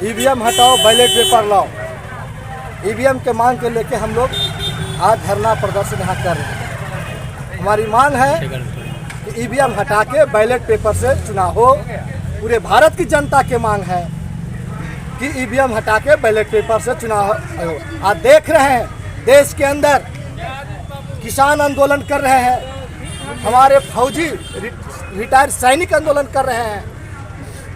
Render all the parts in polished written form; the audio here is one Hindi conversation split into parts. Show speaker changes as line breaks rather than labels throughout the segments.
ईवीएम हटाओ, बैलेट पेपर लाओ। ईवीएम के मांग के लेके हम लोग आज धरना प्रदर्शन यहाँ कर रहे हैं। हमारी मांग है कि ईवीएम हटा के बैलेट पेपर से चुनाव हो। पूरे भारत की जनता की मांग है कि ईवीएम हटा के बैलेट पेपर से चुनाव हो। आज देख रहे हैं देश के अंदर किसान आंदोलन कर रहे हैं, हमारे फौजी रिटायर्ड सैनिक आंदोलन कर रहे हैं,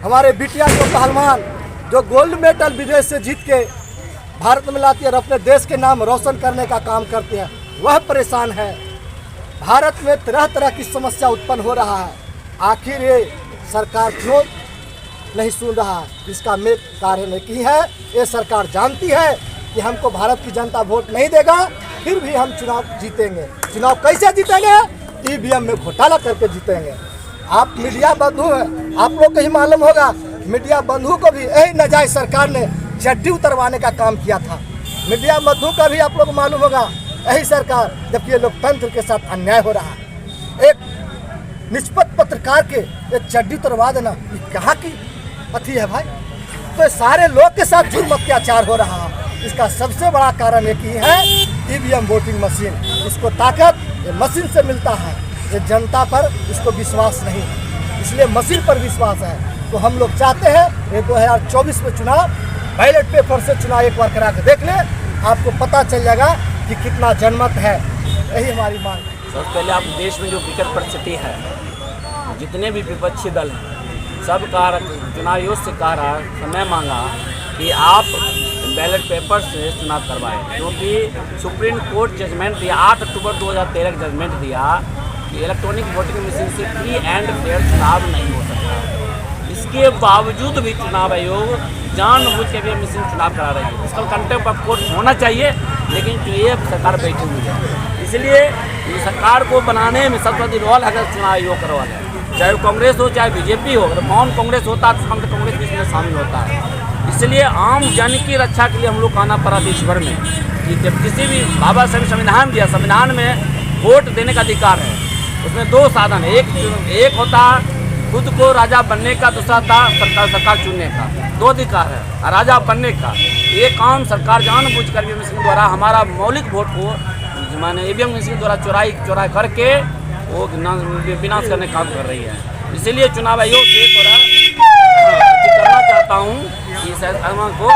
हमारे बिटिया को पहलवान जो गोल्ड मेडल विदेश से जीत के भारत में लाती है और अपने देश के नाम रोशन करने का काम करते हैं, वह परेशान है। भारत में तरह तरह की समस्या उत्पन्न हो रहा है। आखिर ये सरकार क्यों नहीं सुन रहा है? इसका मेन कारण की है, ये सरकार जानती है कि हमको भारत की जनता वोट नहीं देगा, फिर भी हम चुनाव जीतेंगे। चुनाव कैसे जीतेंगे? ईवीएम में घोटाला करके जीतेंगे। आप मीडिया बंधु हैं, आप लोग को ही मालूम होगा, मीडिया बंधु को भी यही नाजायज सरकार ने चड्डी उतरवाने का काम किया था। मीडिया बंधु का भी आप लोग को मालूम होगा, यही सरकार, जबकि ये लोकतंत्र के साथ अन्याय हो रहा है। एक निष्पक्ष पत्रकार के एक चड्डी उतरवा देना, ये कहाँ की अथी है भाई? तो सारे लोग के साथ जुर्म अत्याचार हो रहा है। इसका सबसे बड़ा कारण एक ही है, ईवीएम वोटिंग मशीन। इसको ताकत ये मशीन से मिलता है, ये जनता पर इसको विश्वास नहीं है, इसलिए मशीन पर विश्वास है। तो हम लोग चाहते हैं ये 2024 में चुनाव बैलेट पेपर से चुनाव एक बार करा के देख ले, आपको पता चल जाएगा कि कितना जनमत है। यही हमारी मांग है।
सबसे पहले आप देश में जो विकट परिस्थिति है, जितने भी विपक्षी दल हैं, सब चुनाव आयोग से कह रहा समय मांगा कि आप बैलेट पेपर से चुनाव करवाएं, क्योंकि सुप्रीम कोर्ट जजमेंट दिया 8 अक्टूबर 2013 जजमेंट दिया कि इलेक्ट्रॉनिक वोटिंग मशीन से फ्री एंड फेयर चुनाव नहीं हो सकता। इसके बावजूद भी चुनाव आयोग जानबूझ के भी मशीन चुनाव करा रही है। इसका कंटेम्प्ट ऑफ कोर्ट होना चाहिए, लेकिन जो ये सरकार बैठी हुई है, इसलिए ये सरकार को बनाने में सबसे बड़ी रोल अगर चुनाव आयोग करवा है, चाहे कांग्रेस हो चाहे बीजेपी हो। अगर नॉन कांग्रेस होता है तो कांग्रेस भी इसमें शामिल होता है। इसलिए आम जन की रक्षा के लिए हम लोग आना पड़ा देश भर में कि जब किसी भी बाबा साहब संविधान दिया, संविधान में वोट देने का अधिकार है। उसमें 2 साधन है, एक होता खुद को राजा बनने का, दूसरा था सरकार चुनने का। 2 अधिकार है राजा बनने का। ये काम सरकार जानबूझकर ईवीएम मशीन द्वारा हमारा मौलिक वोट को माने ईवीएम मशीन द्वारा चोराई करके वो विनाश करने का काम कर रही है। इसीलिए चुनाव आयोग से थोड़ा करना चाहता हूँ कि को